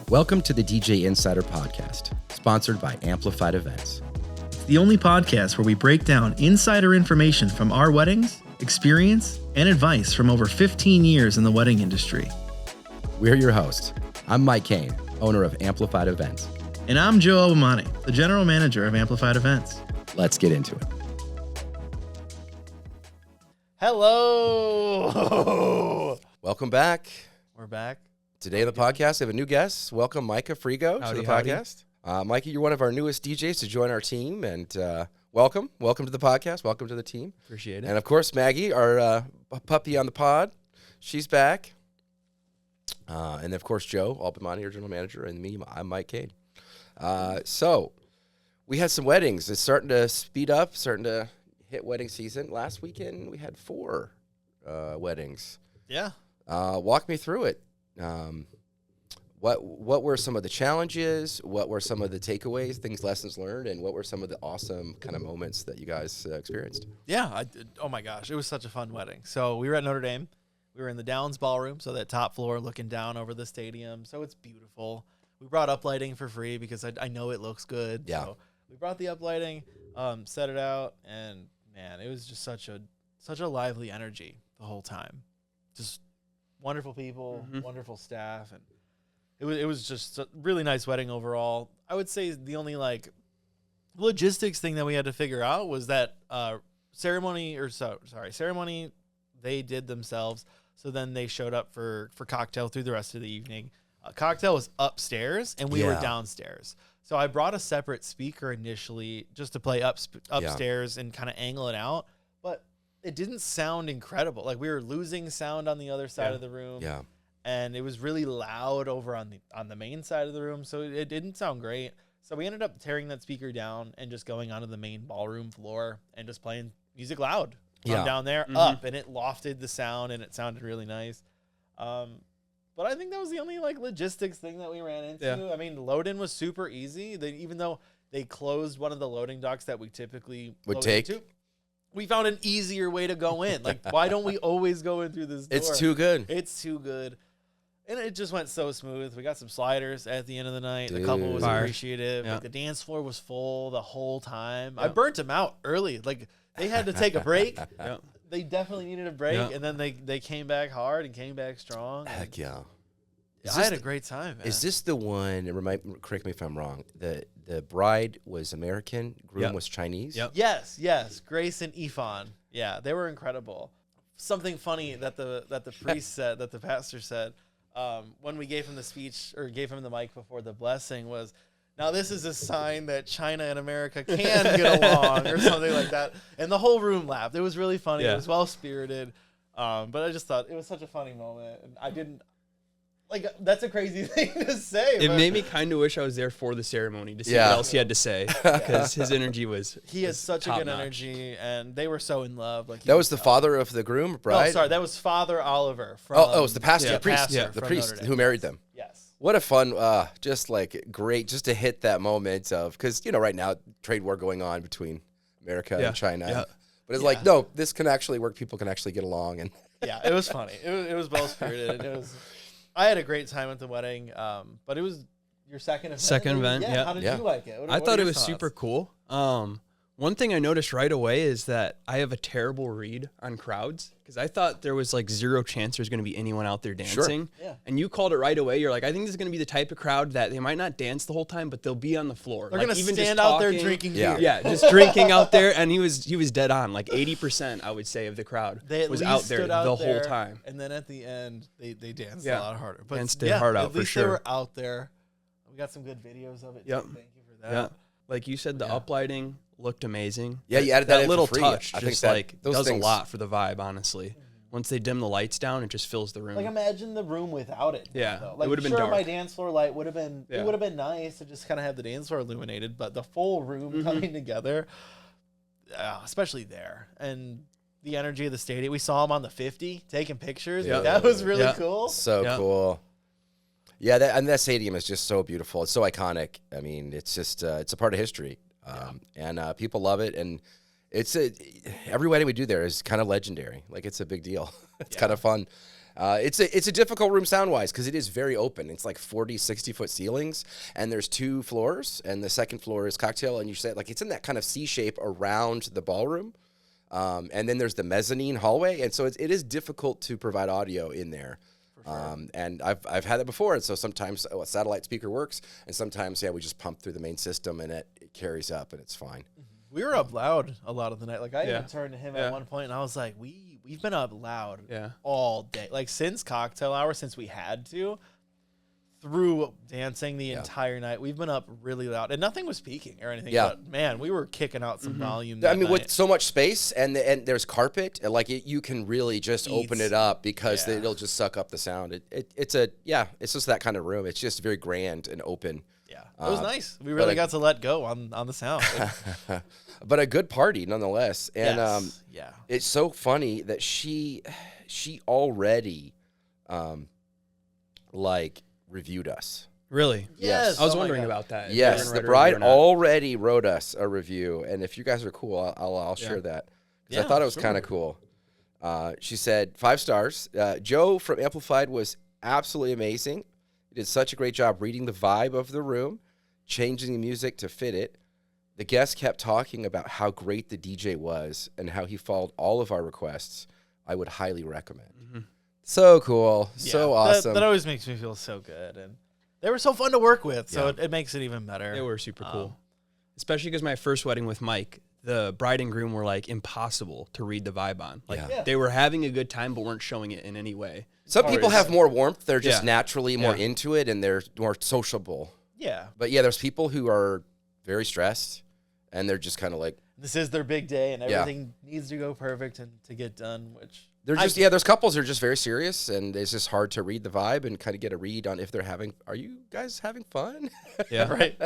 Welcome to the DJ Insider Podcast, sponsored by Amplified Events. It's the only podcast where we break down insider information from our weddings, experience, and advice from over 15 years in the wedding industry. We're your hosts. I'm Mike Kane, owner of Amplified Events. And I'm Joe Obamani, the general manager of Amplified Events. Let's get into it. Hello. Welcome back. We're back. Today on the podcast, we have a new guest. Welcome, Micah Frigo, to the Howdy. podcast. Micah, you're one of our newest DJs to join our team, and welcome. Welcome to the podcast. Welcome to the team. Appreciate it. And, of course, Maggie, our puppy on the pod. She's back. And, of course, Joe Obamani, our general manager, and me, I'm Mike Kane. So we had some weddings. It's starting to speed up, starting to hit wedding season. Last weekend, we had 4 weddings. Yeah. Walk me through it. What were some of the challenges? What were some of the takeaways, lessons learned, and what were some of the awesome kind of moments that you guys experienced? Yeah. Oh, my gosh. It was such a fun wedding. So we were at Notre Dame. We were in the Downs Ballroom, so that top floor looking down over the stadium. So it's beautiful. We brought up lighting for free because I know it looks good. Yeah. So we brought the up lighting, set it out, and, man, it was just such a lively energy the whole time. Just wonderful people, wonderful staff, and it was just a really nice wedding overall. I would say the only logistics thing that we had to figure out was that ceremony they did themselves. So then they showed up for cocktail through the rest of the evening. Cocktail was upstairs and we were downstairs. So I brought a separate speaker initially just to play upstairs and kind of angle it out, but it didn't sound incredible. Like we were losing sound on the other side of the room. Yeah. And it was really loud over on the main side of the room. So it didn't sound great. So we ended up tearing that speaker down and just going onto the main ballroom floor and just playing music loud from down there up, and it lofted the sound and it sounded really nice. But I think that was the only logistics thing that we ran into. Yeah. I mean, load-in was super easy. Even though they closed one of the loading docks that we typically would take. We found an easier way to go in. Why don't we always go in through this door? It's too good. It's too good. And it just went so smooth. We got some sliders at the end of the night. Dude. The couple was Fire. appreciative. Yeah. The dance floor was full the whole time. I burnt them out early. They had to take a break. They definitely needed a break. And then they came back hard and came back strong. Heck yeah. I had a great time, man. Is this the one, correct me if I'm wrong, the bride was American, groom was Chinese? Yep. Yes. Grace and Ifan. Yeah, they were incredible. Something funny that the priest said, that the pastor said, when we gave him the speech or gave him the mic before the blessing was, now this is a sign that China and America can get along or something like that. And the whole room laughed. It was really funny. Yeah. It was well-spirited. But I just thought it was such a funny moment. And I didn't, that's a crazy thing to say. It made me kind of wish I was there for the ceremony to see what else he had to say, because his energy was He has such a good energy, and they were so in love. That was the father of the groom, bride? Oh, sorry, that was Father Oliver. From, it was the pastor, the priest, the priest who married them. Yes. What a fun, great, just to hit that moment of, because, right now, trade war going on between America and China. Yeah. But it's no, this can actually work. People can actually get along. And yeah, it was funny. It was well-spirited. I had a great time at the wedding, but it was your second event. Second event, yeah. How did you like it? I thought it was super cool. One thing I noticed right away is that I have a terrible read on crowds, because I thought there was zero chance there's going to be anyone out there dancing. Sure. Yeah. And you called it right away. You're like, I think this is going to be the type of crowd that they might not dance the whole time, but they'll be on the floor. They're going to stand out there drinking beer. Yeah, just drinking out there. And he was dead on. 80%, I would say, of the crowd was out there the whole time. And then at the end, they danced a lot harder. But danced their heart out for sure. At least they were out there. We got some good videos of it. Yep. Thank you for that. Yeah. Like you said, the uplighting looked amazing. Yeah, you added that little for free. touch. I just think does a lot for the vibe, honestly. Once they dim the lights down, it just fills the room. Imagine the room without it. Yeah, though. it would have been dark. My dance floor light would have been. It would have been nice to just kind of have the dance floor illuminated, but the full room coming together, especially there, and the energy of the stadium. We saw him on the 50 taking pictures. Yeah. That was really cool. So cool. Yeah, that stadium is just so beautiful. It's so iconic. I mean, it's just it's a part of history, and people love it. And every wedding we do there is kind of legendary. It's a big deal. It's kind of fun. It's a difficult room sound-wise because it is very open. It's like 40, 60-foot ceilings, and there's 2 floors, and the second floor is cocktail, and you say like it's in that kind of C shape around the ballroom. And then there's the mezzanine hallway, and so it is difficult to provide audio in there. And I've had that before, and so sometimes a satellite speaker works, and sometimes we just pump through the main system, and it carries up, and it's fine. We were up loud a lot of the night. Like I even turned to him at one point, and I was like, "We've been up loud all day, like since cocktail hour, since we had to." Through dancing the entire night. We've been up really loud, and nothing was peaking or anything. Yeah. But man, we were kicking out some volume. I mean, with so much space and there's carpet, like you can really just open it up because it'll just suck up the sound. It's just that kind of room. It's just very grand and open. Yeah, it was nice. We really got to let go on the sound. But a good party nonetheless. And yeah, it's so funny that she already reviewed us. Really? Yes. I was wondering about that. Yes, the bride already wrote us a review, and if you guys are cool, I'll share that because I thought it was kind of cool. She said 5 stars. Joe from Amplified was absolutely amazing. He did such a great job reading the vibe of the room, changing the music to fit it. The guest kept talking about how great the DJ was and how he followed all of our requests. I would highly recommend. So cool. So awesome. That always makes me feel so good. And they were so fun to work with, so it makes it even better. They were super cool. Especially because my first wedding with Mike, the bride and groom were like impossible to read the vibe on. Like they were having a good time, but weren't showing it in any way. Some people have more warmth. They're just naturally more into it, and they're more sociable. Yeah. But there's people who are very stressed, and they're just kind of like, this is their big day, and everything needs to go perfect and to get done, which... They're just there's couples who are just very serious, and it's just hard to read the vibe and kind of get a read on if they're are you guys having fun? Yeah, right.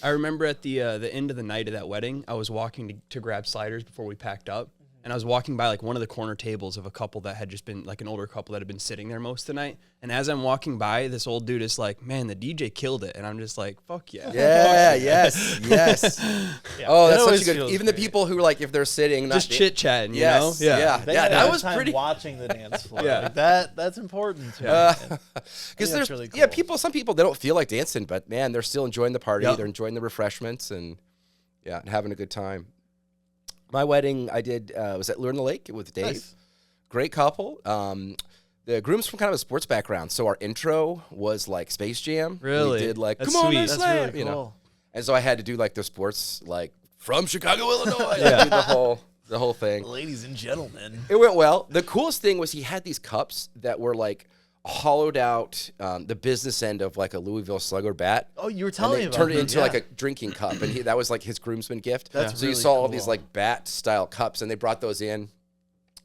I remember at the end of the night of that wedding, I was walking to grab sliders before we packed up, and I was walking by like one of the corner tables of a couple that had just been like an older couple that had been sitting there most of the night. And as I'm walking by, this old dude is like, "Man, the DJ killed it," and I'm just like, "Fuck yeah!" Yeah, yes. Oh, that's such a good. Even great. the people who like if they're sitting, just chit chatting, yes, you know? Yeah. That was time pretty. Watching the dance floor, Yeah. like that's important. Because there's really cool. some people they don't feel like dancing, but man, they're still enjoying the party. Yep. They're enjoying the refreshments and having a good time. My wedding I did was at Lure in the Lake with Dave. Nice. Great couple. The groom's from kind of a sports background, so our intro was like Space Jam. Really? We did like, That's come on, sweet. let's That's slam, really cool. you know. And so I had to do like the sports, like from Chicago, Illinois. Do the whole thing. Ladies and gentlemen. It went well. The coolest thing was he had these cups that were like hollowed out the business end of like a Louisville Slugger bat. Oh, you were telling me about turned it that, into like a drinking cup, and that was like his groomsman gift. That's so you really saw all cool. these like bat style cups, and they brought those in,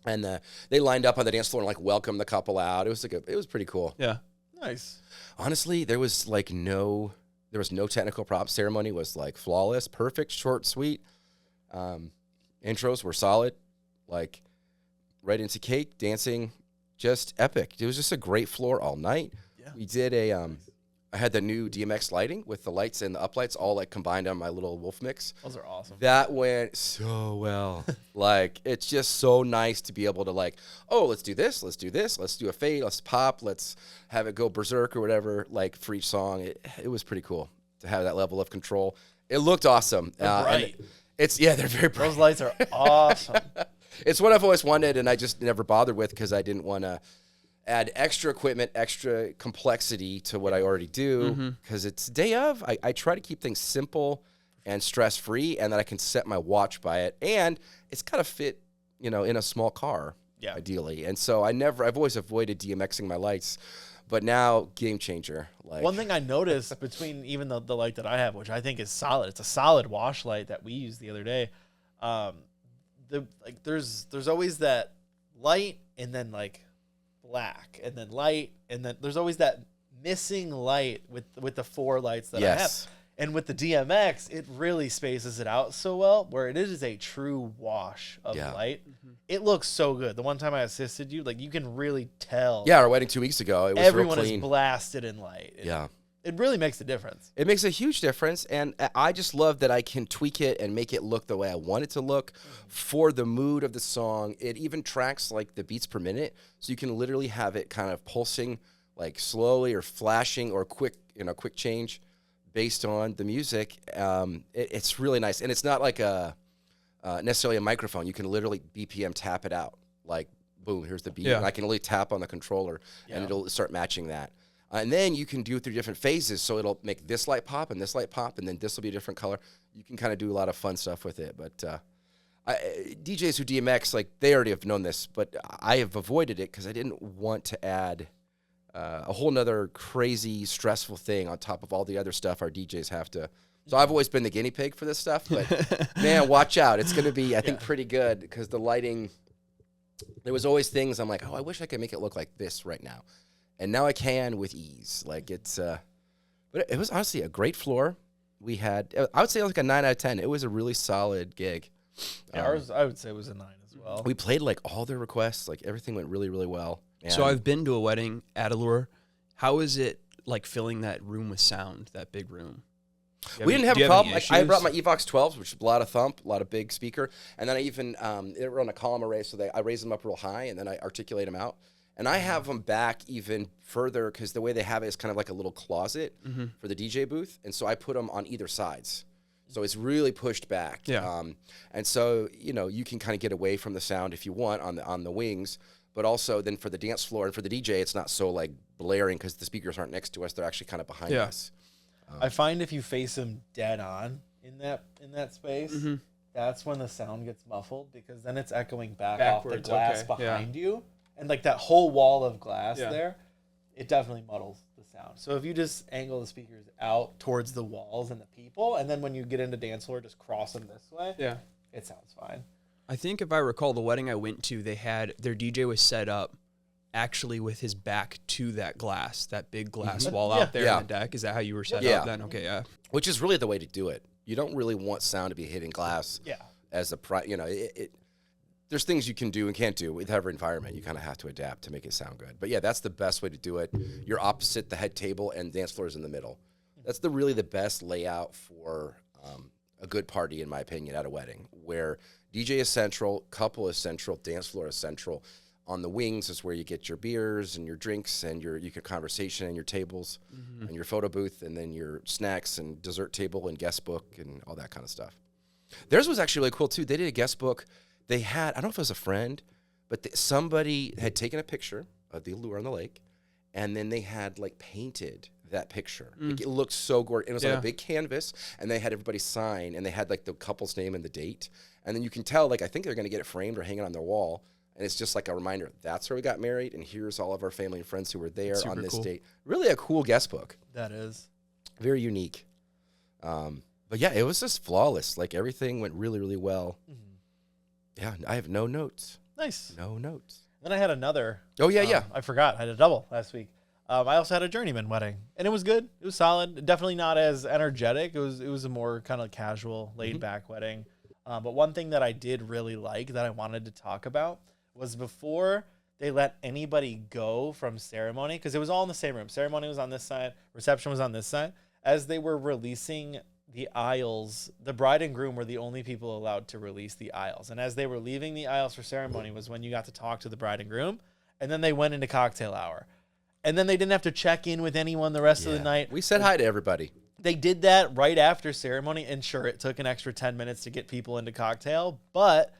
and they lined up on the dance floor and like welcomed the couple out. It was pretty cool. Yeah. Nice. Honestly, there was no technical props. Ceremony was like flawless, perfect, short, sweet. Intros were solid, like right into cake, dancing, just epic. It was just a great floor all night. Yeah. We did I had the new DMX lighting with the lights and the uplights all like combined on my little Wolf mix. Those are awesome. That went so well. Like, it's just so nice to be able to like, oh, let's do this, let's do a fade, let's pop, let's have it go berserk or whatever, like for each song. It was pretty cool to have that level of control. It looked awesome. They're bright. They're very bright. Those lights are awesome. It's what I've always wanted, and I just never bothered with because I didn't want to add extra equipment, extra complexity to what I already do because it's day of. I try to keep things simple and stress-free, and that I can set my watch by it. And it's got to fit, in a small car, ideally. And so I've always avoided DMXing my lights, but now game changer. Like One thing I noticed between even the light that I have, which I think is solid, it's a solid wash light that we used the other day. There's always that light and then like black and then light and then there's always that missing light with the 4 lights that I have. And with the DMX, it really spaces it out so well where it is a true wash of light. It looks so good. The one time I assisted you, like you can really tell. Yeah, our wedding 2 weeks ago, it was everyone real is clean. blasted in light. It It really makes a difference. It makes a huge difference, and I just love that I can tweak it and make it look the way I want it to look for the mood of the song. It even tracks like the beats per minute, so you can literally have it kind of pulsing like slowly or flashing or quick change based on the music. It's really nice, and it's not like necessarily a microphone. You can literally BPM tap it out, like boom, here's the beat, and I can really tap on the controller, and it'll start matching that. And then you can do it through different phases, so it'll make this light pop, and then this will be a different color. You can kind of do a lot of fun stuff with it. But DJs who DMX, like, they already have known this, but I have avoided it because I didn't want to add a whole nother crazy, stressful thing on top of all the other stuff our DJs have to. So I've always been the guinea pig for this stuff, but man, watch out. It's going to be, I think, pretty good because the lighting, there was always things I'm like, oh, I wish I could make it look like this right now. And now I can with ease. Like it's, but it was honestly a great floor. We had, I would say like a 9 out of 10. It was a really solid gig. Yeah, ours, I would say, was a 9 as well. We played like all their requests. Like everything went really, really well. And So I've been to a wedding at Allure. How is it like filling that room with sound, that big room? We didn't have a problem. Like, I brought my Evox 12s, which is a lot of thump, a lot of big speaker. And then I even, they were on a column array, so I raised them up real high, and then I articulate them out. And I have them back even further because the way they have it is kind of like a little closet for the DJ booth. And so I put them on either sides. So it's really pushed back. Yeah. And so, you can kind of get away from the sound if you want on the wings. But also then for the dance floor and for the DJ, it's not so like blaring because the speakers aren't next to us. They're actually kind of behind us. I find if you face them dead on in that space, that's when the sound gets muffled because then it's echoing off the glass behind you. And like that whole wall of glass there, it definitely muddles the sound. So if you just angle the speakers out towards the walls and the people, and then when you get into dance floor, just cross them this way, it sounds fine. I think if I recall the wedding I went to, they had their DJ was set up actually with his back to that glass, that big glass wall out there on the deck. Is that how you were set up then? Okay, yeah. Which is really the way to do it. You don't really want sound to be hitting glass as there's things you can do and can't do with every environment. You kind of have to adapt to make it sound good. But yeah, that's the best way to do it. You're opposite the head table and dance floor is in the middle. That's really the best layout for a good party, in my opinion, at a wedding, where DJ is central, couple is central, dance floor is central. On the wings is where you get your beers and your drinks and your conversation and your tables and your photo booth and then your snacks and dessert table and guest book and all that kind of stuff. Theirs was actually really cool, too. They did a guest book. They had, I don't know if it was a friend, but somebody had taken a picture of the Allure on the lake, and then they had, like, painted that picture. Like, it looked so gorgeous. It was on a big canvas, and they had everybody sign, and they had, like, the couple's name and the date. And then you can tell, like, I think they're going to get it framed or hang it on their wall, and it's just like a reminder, that's where we got married, and here's all of our family and friends who were there on this date. Really a cool guest book. That is. Very unique. But, yeah, it was just flawless. Like, everything went really, really well. Yeah, I have no notes. Nice. No notes. Then I had another. Oh, yeah. I forgot. I had a double last week. I also had a journeyman wedding, and it was good. It was solid. Definitely not as energetic. It was a more kind of casual, laid-back wedding. But one thing that I did really like that I wanted to talk about was before they let anybody go from ceremony, because it was all in the same room. Ceremony was on this side. Reception was on this side. As they were releasing the aisles, the bride and groom were the only people allowed to release the aisles. And as they were leaving the aisles for ceremony was when you got to talk to the bride and groom. And then they went into cocktail hour. And then they didn't have to check in with anyone the rest of the night. We said hi to everybody. They did that right after ceremony. And sure, it took an extra 10 minutes to get people into cocktail, but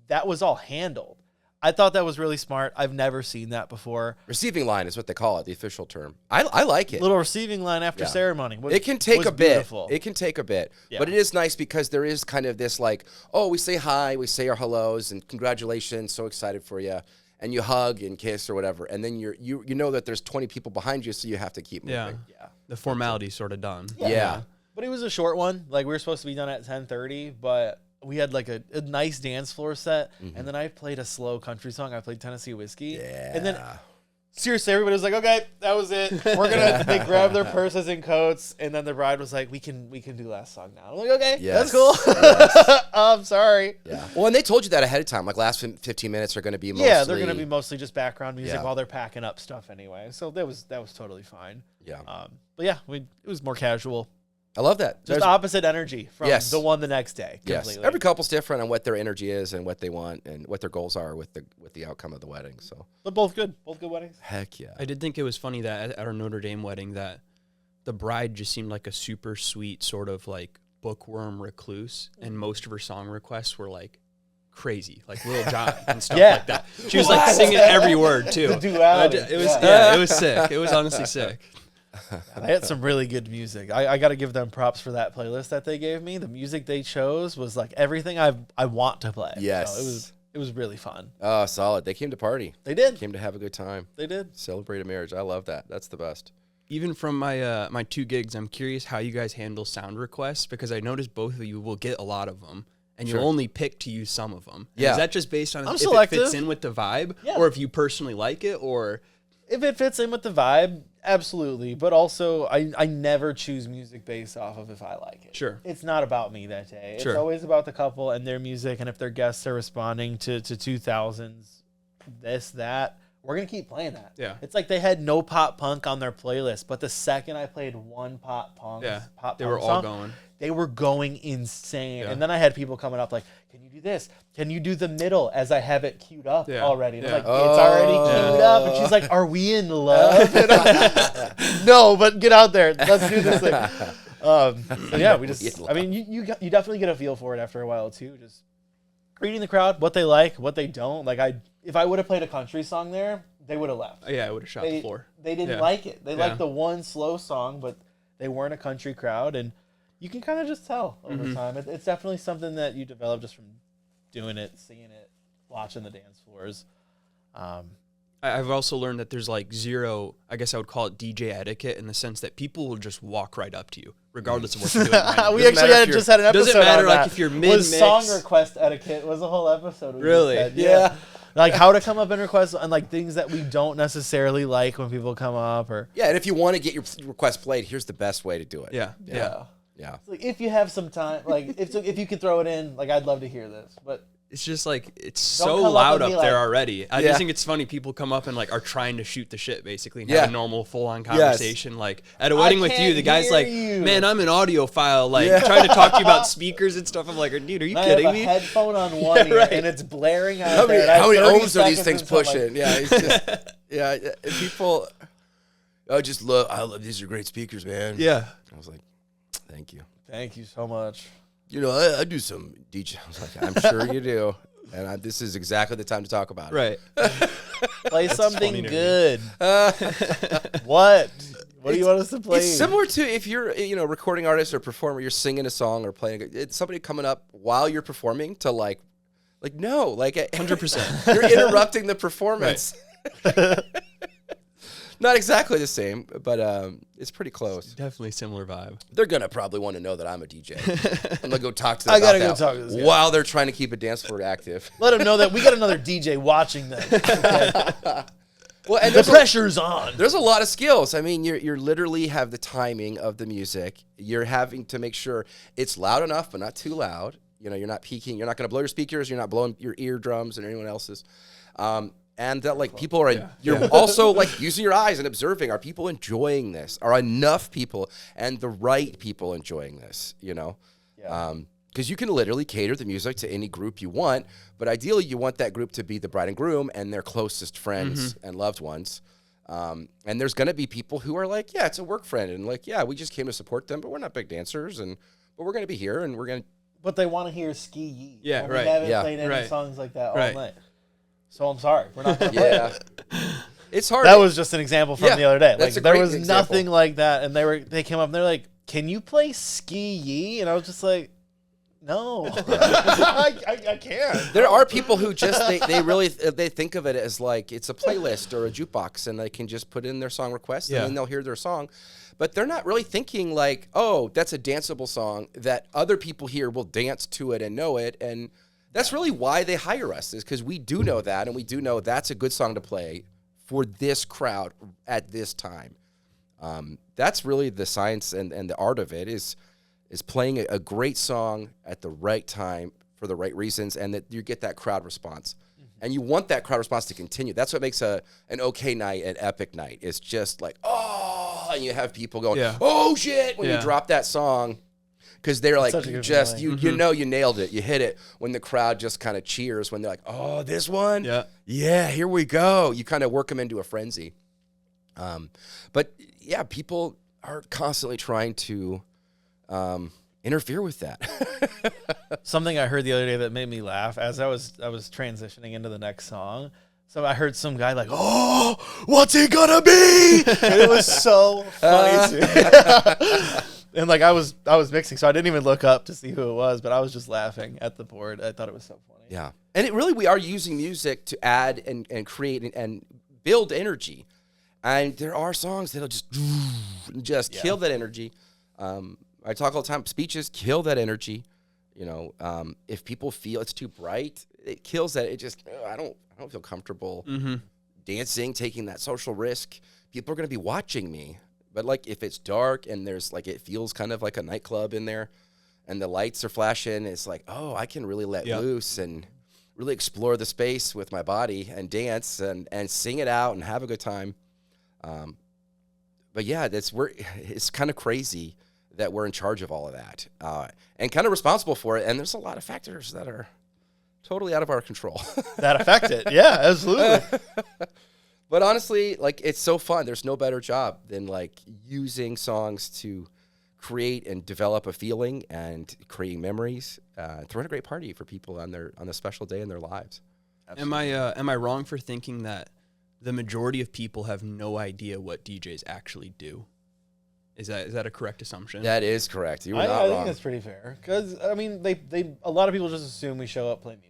that was all handled. I thought that was really smart. I've never seen that before. Receiving line is what they call it, the official term. I like it. Little receiving line after ceremony. It can take a bit. Beautiful. It can take a bit. Yeah. But it is nice because there is kind of this like, oh, we say hi, we say our hellos and congratulations, so excited for you. And you hug and kiss or whatever. And then you know that there's 20 people behind you, so you have to keep moving. Yeah. The formality's sort of done. Yeah. But it was a short one. Like, we were supposed to be done at 10:30, but we had like a nice dance floor set, and then I played a slow country song. I played Tennessee Whiskey, and then seriously, everybody was like, okay, that was it. We're gonna. They grabbed their purses and coats, and then the bride was like, we can do last song now. I'm like, okay, Yes. that's cool. Yes. I'm sorry. Yeah. Well, and they told you that ahead of time. Like last 15 minutes are going to be mostly. Yeah, they're gonna be mostly just background music Yeah. while they're packing up stuff anyway. So that was totally fine. Yeah. But yeah, it was more casual. I love that. Just There's- opposite energy from Yes. the one the next day. Yes, Completely. every couple's different on what their energy is and what they want and what their goals are with the outcome of the wedding. So But both good. Both good weddings. heck yeah. I did think it was funny that at our Notre Dame wedding that the bride just seemed like a super sweet sort of like bookworm recluse, and most of her song requests were like crazy, like Lil Jon and stuff Yeah. like that. She was like singing every word too. The duality. It was it was sick. It was honestly sick. They had some really good music. I got to give them props for that playlist that they gave me. The music they chose was like everything I want to play. Yes. So it was really fun. Oh, solid. They came to party. They did. Came to have a good time. They did. Celebrate a marriage. I love that. That's the best. Even from my my 2 gigs, I'm curious how you guys handle sound requests, because I noticed both of you will get a lot of them, and Sure. you'll only pick to use some of them. Yeah. Is that just based on I'm if selective. it fits in with the vibe, Yeah. or if you personally like it, or If it fits in with the vibe, absolutely. But also, I never choose music based off of if I like it. Sure. It's not about me that day. Sure. It's always about the couple and their music. And if their guests are responding to 2000s, this, that, we're going to keep playing that. Yeah. It's like they had no pop punk on their playlist. But the second I played one pop punk, they were all song, going. they were going insane. Yeah. And then I had people coming up like, can you do this? Can you do the middle as I have it queued up Yeah. already? And I'm Yeah. like, it's already queued up. And she's like, are we in love? And I'm, no, but get out there. Let's do this thing. So yeah, we just, I mean, you definitely get a feel for it after a while too. Just reading the crowd, what they like, what they don't. Like if I would have played a country song there, they would have left. Yeah, I would have shot the floor. They didn't Yeah. like it. They Yeah. liked the one slow song, but they weren't a country crowd, and you can kind of just tell over Mm-hmm. time. It's definitely something that you develop just from doing it, seeing it, watching the dance floors. I've also learned that there's like zero, I guess I would call it DJ etiquette, in the sense that people will just walk right up to you, regardless of what you're doing. Right? We Doesn't actually matter if just had an episode doesn't matter, on like, that. if you're Was mid-mix. song request etiquette was a whole episode. We Really? just did. Yeah. Like how to come up and request, and like things that we don't necessarily like when people come up, or Yeah, and if you want to get your request played, here's the best way to do it. Yeah. Yeah. It's like if you have some time, like if you can throw it in, like I'd love to hear this, but. It's just like, it's Don't so come up loud and up be there like- already. I Yeah. just think it's funny. People come up and like are trying to shoot the shit basically and Yeah. have a normal full on conversation. Like at a wedding with you, can't the guy's hear like, you. man, I'm an audiophile, like Yeah. trying to talk to you about speakers and stuff. I'm like, dude, are you I kidding have a me? headphone on one ear right. and it's blaring out How many, there. and I how many have 30 ohms are these seconds things until, like, pushing? Yeah, it's just, yeah. And people, I love these are great speakers, man. Yeah. I was like, thank you. Thank you so much. You know, I do some DJ. I was like, I'm sure you do. And this is exactly the time to talk about it. Right. Play funny something to me. good. What? What do you want us to play? It's similar to if you're, recording artist or performer, you're singing a song or playing. It's somebody coming up while you're performing to no, like 100%. You're interrupting the performance. Not exactly the same, but it's pretty close. Definitely similar vibe. They're gonna probably want to know that I'm a DJ. I'm gonna go talk to them. I gotta about go that talk to this guy. while they're trying to keep a dance floor active. Let them know that we got another DJ watching them. Well, and The pressure's on. there's a lot of skills. I mean, you're literally have the timing of the music. You're having to make sure it's loud enough, but not too loud. You're not peaking. You're not going to blow your speakers. You're not blowing your eardrums and anyone else's. And that people are, you're also like using your eyes and observing, are people enjoying this? Are enough people and the right people enjoying this, because you can literally cater the music to any group you want, but ideally you want that group to be the bride and groom and their closest friends and loved ones. And there's going to be people who are like, yeah, it's a work friend. And like, yeah, we just came to support them, but we're not big dancers. But we're going to be here and we're going to. But they want to hear Ski Yee. Yeah, and right. We haven't Yeah. played any Right. songs like that all Right. night. So I'm sorry. We're not going to play it. Yeah. It's hard. That was just an example from Yeah, the other day. Like that's a there great was example. nothing like that, and they came up and they're like, "Can you play Ski Yee?" And I was just like, "No, I can't." There are people who just they really they think of it as like it's a playlist or a jukebox, and they can just put in their song request Yeah. and then they'll hear their song, but they're not really thinking like, oh, that's a danceable song that other people here will dance to it and know it, and that's really why they hire us, is because we do know that, and we do know that's a good song to play for this crowd at this time. That's really the science and the art of it is playing a great song at the right time for the right reasons, and that you get that crowd response. And you want that crowd response to continue. That's what makes an okay night an epic night. It's just like, oh, and you have people going, oh, shit, when you drop that song. Because they're like, you know you nailed it. You hit it when the crowd just kind of cheers when they're like, oh, this one? Yeah, here we go. You kind of work them into a frenzy. But, yeah, people are constantly trying to interfere with that. Something I heard the other day that made me laugh as I was transitioning into the next song. So I heard some guy like, oh, what's it gonna be? And it was so funny. And like I was mixing, so I didn't even look up to see who it was, but I was just laughing at the board. I thought it was so funny. Yeah. And we are using music to add and create and build energy. And there are songs that'll just kill that energy. I talk all the time, speeches kill that energy. You know, if people feel it's too bright, it kills that. It just, I don't feel comfortable dancing, taking that social risk. People are going to be watching me. But like if it's dark and there's like, it feels kind of like a nightclub in there and the lights are flashing, it's like, oh, I can really let loose and really explore the space with my body and dance and sing it out and have a good time. But yeah, it's kind of crazy that we're in charge of all of that and kind of responsible for it. And there's a lot of factors that are totally out of our control. That affect it. Yeah, absolutely. But honestly, like, it's so fun. There's no better job than like using songs to create and develop a feeling and creating memories, throwing a great party for people on a special day in their lives. Absolutely. Am I wrong for thinking that the majority of people have no idea what DJs actually do? Is that a correct assumption? That is correct. You were not I wrong. think that's pretty fair. Because, I mean, a lot of people just assume we show up, play music.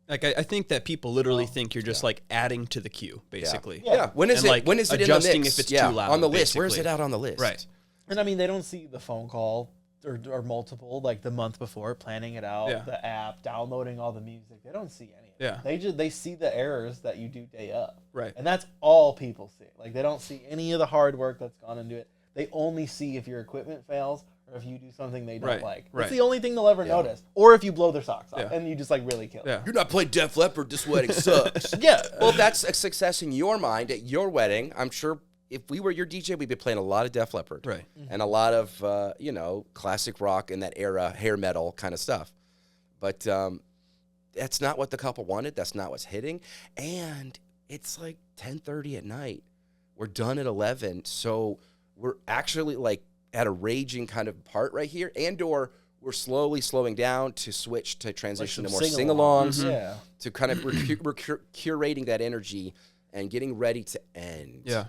Like, I think that people literally think you're just, like, adding to the queue, basically. Yeah. When is it in the adjusting mix? if it's too loud, on the list. basically. Where's it out on the list? Right. And, I mean, they don't see the phone call or multiple, like, the month before, planning it out, the app, downloading all the music. They don't see any of it. They see the errors that you do day up. Right. And that's all people see. Like, they don't see any of the hard work that's gone into it. They only see if your equipment fails or if you do something they don't like. It's the only thing they'll ever notice. Or if you blow their socks off and you just like really kill them. You're not playing Def Leppard, this wedding sucks. Well, that's a success in your mind at your wedding. I'm sure if we were your DJ, we'd be playing a lot of Def Leppard. Right. And a lot of, classic rock in that era, hair metal kind of stuff. But that's not what the couple wanted. That's not what's hitting. And it's like 10:30 at night. We're done at 11. So we're actually like at a raging kind of part right here, or we're slowly slowing down to switch to transition to more sing-alongs, to kind of we're curating that energy and getting ready to end. Yeah.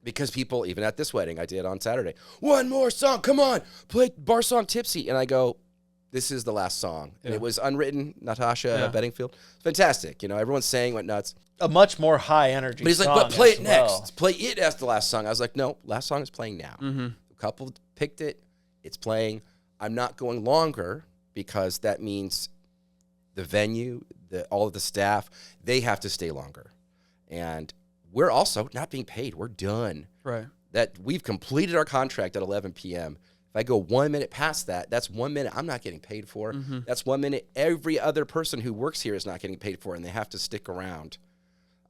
Because people, even at this wedding I did on Saturday, one more song, come on, play Bar Song Tipsy. And I go, this is the last song. And it was Unwritten, Natasha Bedingfield. Fantastic. You know, everyone's saying went nuts. A much more high energy But he's like, song but play it well. next. Play it as the last song. I was like, no, last song is playing now. The couple picked it. It's playing. I'm not going longer because that means the venue, all of the staff, they have to stay longer. And we're also not being paid. We're done. Right. That we've completed our contract at 11 p.m. If I go 1 minute past that, that's 1 minute I'm not getting paid for. That's 1 minute every other person who works here is not getting paid for, and they have to stick around.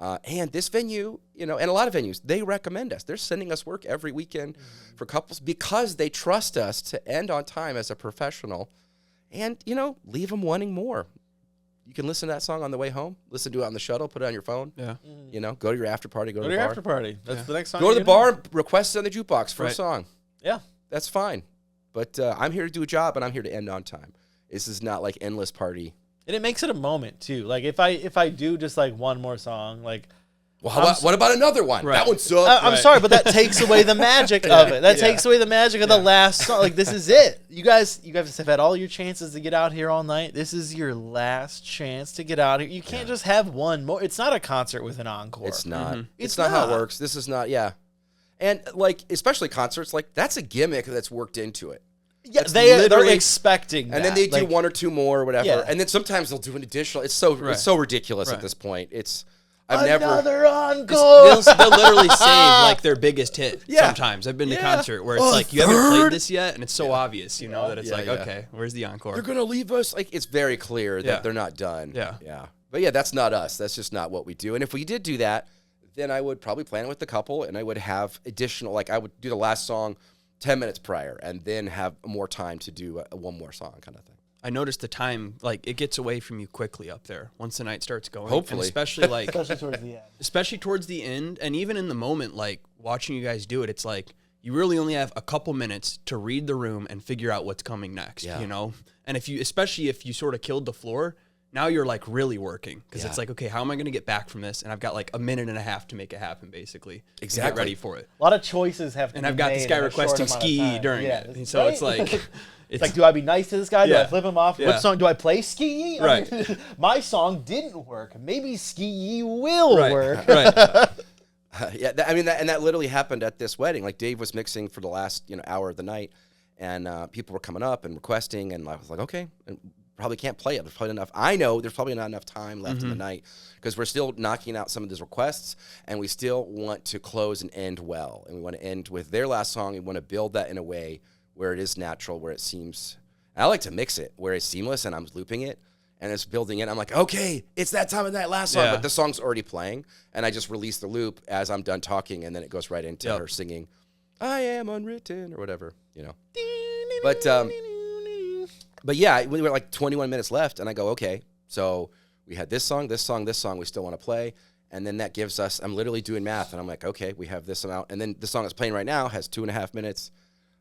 And this venue, and a lot of venues, they recommend us. They're sending us work every weekend for couples because they trust us to end on time as a professional and, leave them wanting more. You can listen to that song on the way home, listen to it on the shuttle, put it on your phone. Yeah. Go to your after party, go to the bar. After party. That's the next song. Go to the bar and request it on the jukebox for a song. Yeah. That's fine. But I'm here to do a job, and I'm here to end on time. This is not like endless party. And it makes it a moment too. Like if I do just like one more song, like, well, what about another one? That one sucks. I'm sorry, but that takes away the magic of it. That takes away the magic of the last song. Like this is it. You guys have had all your chances to get out here all night. This is your last chance to get out here. You can't just have one more. It's not a concert with an encore. It's not. It's not how it works. This is not. Yeah. And like especially concerts, like that's a gimmick that's worked into it. Yeah, they're expecting that. And then they do one or two more or whatever. Yeah. And then sometimes they'll do an additional. It's so ridiculous at this point. Another encore. They'll literally save like their biggest hit. Yeah. Sometimes I've been to Yeah. concert where it's Oh, like you haven't third? played this yet, and it's so obvious, you know, that it's Yeah, like yeah. okay, where's the encore? They're gonna leave us. Like it's very clear that Yeah. they're not done. Yeah. Yeah. But yeah, that's not us. That's just not what we do. And if we did do that, then I would probably plan it with the couple, and I would have additional. Like I would do the last song 10 minutes prior, and then have more time to do one more song, kind of thing. I noticed the time, like it gets away from you quickly up there once the night starts going. Hopefully. And especially like Especially towards the end. especially towards the end, and even in the moment, like watching you guys do it, it's like you really only have a couple minutes to read the room and figure out what's coming next. Yeah. You know, and especially if you sort of killed the floor, now you're like really working because Yeah. it's like, okay, how am I going to get back from this? And I've got like a minute and a half to make it happen, basically. to Exactly. Get ready for it. A lot of choices have to And be I've got made this guy in a short requesting amount of ski time. during Yeah, it, and so it's like. It's like, do I be nice to this guy? Do I Yeah. flip him off? Yeah. What song do I play? Ski? Right. My song didn't work. Maybe Ski will right, work. right. Yeah, that literally happened at this wedding. Like Dave was mixing for the last hour of the night, and people were coming up and requesting, and I was like, okay, and probably can't play it. There's probably enough. I know there's probably not enough time left in the night because we're still knocking out some of these requests, and we still want to close and end well, and we want to end with their last song. We want to build that in a way where it is natural, where it seems. I like to mix it where it's seamless, and I'm looping it. And it's building in. I'm like, okay, it's that time of that last song. Yeah. But the song's already playing. And I just release the loop as I'm done talking. And then it goes right into Yep. her singing, I am unwritten, or whatever, But yeah, we were like 21 minutes left. And I go, okay, so we had this song, this song, this song we still want to play. And then that gives us, I'm literally doing math. And I'm like, okay, we have this amount. And then the song that's playing right now has 2.5 minutes.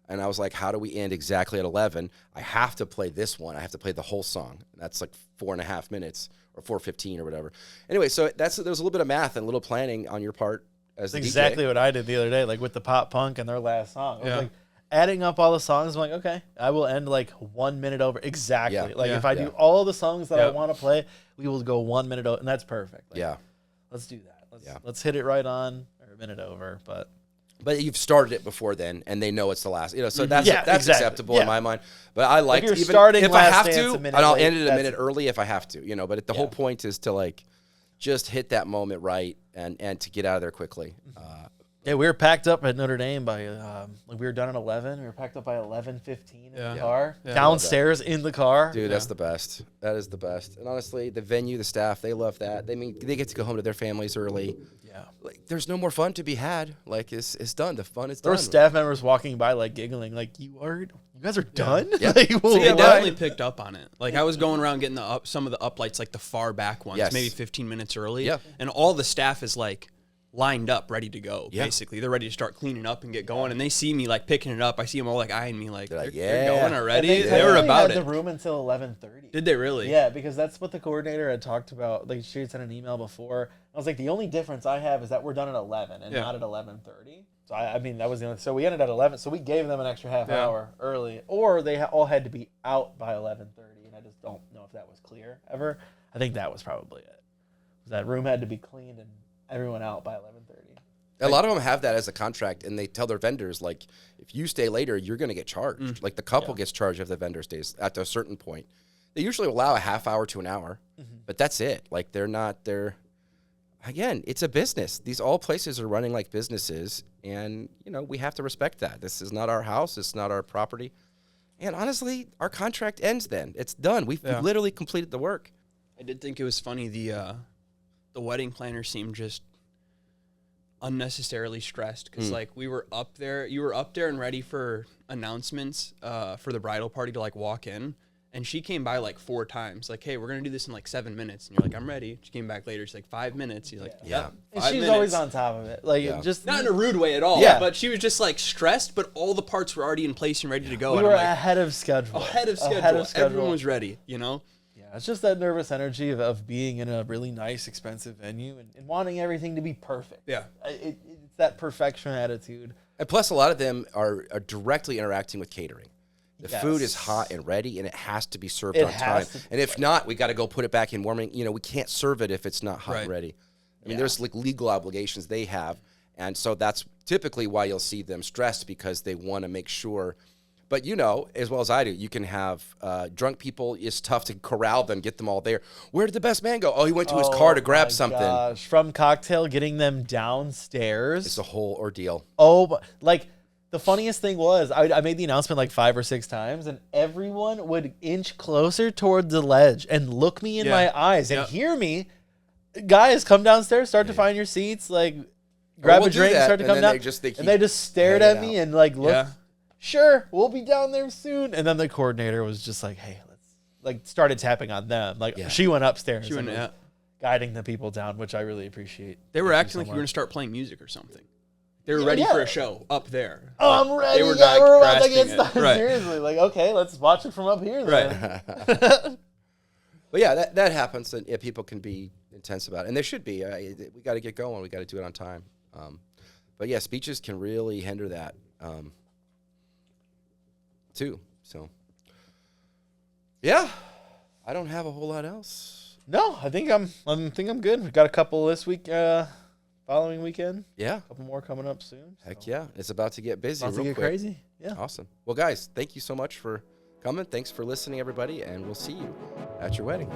And I was like, how do we end exactly at 11? I have to play this one. I have to play the whole song. That's like 4.5 minutes or 4:15 or whatever. Anyway, so there's a little bit of math and a little planning on your part as the That's DJ. exactly what I did the other day, like with the pop punk and their last song. I was Yeah. like adding up all the songs. I'm like, okay, I will end like 1 minute over. Exactly. Yeah. Like Yeah. if I Yeah. do all the songs that I Yep. want to play, we will go 1 minute over, and that's perfect. Like, Yeah. Let's do that. Yeah. Let's hit it right on or a minute over. But you've started it before then, and they know it's the last. So that's Yeah, that's exactly. acceptable Yeah. in my mind. But I like you're even starting if I Last have Dance to, a and minute I'll late, end it a that's- minute early if I have to. But the whole point is to like just hit that moment right and to get out of there quickly. Yeah, we were packed up at Notre Dame by like we were done at 11. We were packed up by 11:15 in Yeah. the car, Yeah. downstairs in the car. Dude, that's the best. That is the best. And honestly, the venue, the staff, they love that. They get to go home to their families early. Yeah. Like, there's no more fun to be had. Like, it's done. The fun is There done. were staff members walking by, like giggling, like you guys are done. Yeah. Like, So well, They yeah, why? definitely picked up on it. Like I was going around getting some of the uplights, like the far back ones, Yes. maybe 15 minutes early. Yeah. And all the staff is like lined up, ready to go. Yeah. Basically, they're ready to start cleaning up and get going. And they see me like picking it up. I see them all like eyeing me, like They're like, they're "Yeah." going And already. they They were technically about had it. the room until 11:30. Did they really? Yeah, because that's what the coordinator had talked about. Like she had sent an email before. I was like, the only difference I have is that we're done at 11 and Yeah. not at 11:30. So I mean, that was the only. So we ended at 11. So we gave them an extra half Yeah. hour early, or they all had to be out by 11:30. And I just don't know if that was clear ever. I think that was probably it. That room had to be cleaned and everyone out by 11:30. A lot of them have that as a contract, and they tell their vendors, like, if you stay later, you're going to get charged. Like, the couple gets charged if the vendor stays at a certain point. They usually allow a half hour to an hour, but that's it. Like, again, it's a business. All places are running like businesses, and, we have to respect that. This is not our house. It's not our property. And honestly, our contract ends then. It's done. We've literally completed the work. I did think it was funny. The wedding planner seemed just unnecessarily stressed because like you were up there and ready for announcements for the bridal party to like walk in, and she came by like 4 times, like, hey, we're gonna do this in like 7 minutes, and you're like, I'm ready. She came back later, she's like, 5 minutes. You're like, Yeah. And 5 she's minutes. always on top of it. Like Yeah. just Not in a rude way at all. Yeah. But she was just like stressed, but all the parts were already in place and ready to go. we and were I'm like, ahead of schedule. ahead of schedule. Ahead of schedule. Everyone was ready, Yeah, it's just that nervous energy of being in a really nice, expensive venue and wanting everything to be perfect. Yeah. It's that perfection attitude. And plus, a lot of them are directly interacting with catering. The food is Yes. hot and ready, and it has to be served It on time. has to be And if not, we got to go put it back in warming. We can't serve it if it's not hot and Right. ready. I mean, there's like legal obligations they have, and so that's typically why you'll see them stressed, because they want to make sure But you know, as well as I do, you can have drunk people. It's tough to corral them, get them all there. Where did the best man go? Oh, he went to his car to grab something. Gosh. From cocktail, getting them downstairs. It's a whole ordeal. Oh, like the funniest thing was I made the announcement like 5 or 6 times, and everyone would inch closer towards the ledge and look me in my eyes and hear me. Guys, come downstairs, start to find your seats, like grab a drink, start to come down. And they just stared at me and like looked. Yeah. Sure, we'll be down there soon. And then the coordinator was just like, hey, let's like started tapping on them. Like she went upstairs. She went guiding the people down, which I really appreciate. They were acting like you were gonna start playing music or something. They were ready for a show up there. Oh, I'm ready. They were not we're about to get started. Right. Seriously, like okay, let's watch it from up here. Then. Right. But yeah, that happens, and people can be intense about it, and they should be. We got to get going. We got to do it on time. But yeah, speeches can really hinder that too. So yeah, I don't have a whole lot else. No, I think I'm good. We got a couple this week. Following weekend. Yeah. A couple more coming up soon. Heck yeah. It's about to get busy. About to get crazy. Yeah. Awesome. Well, guys, thank you so much for coming. Thanks for listening, everybody, and we'll see you at your wedding.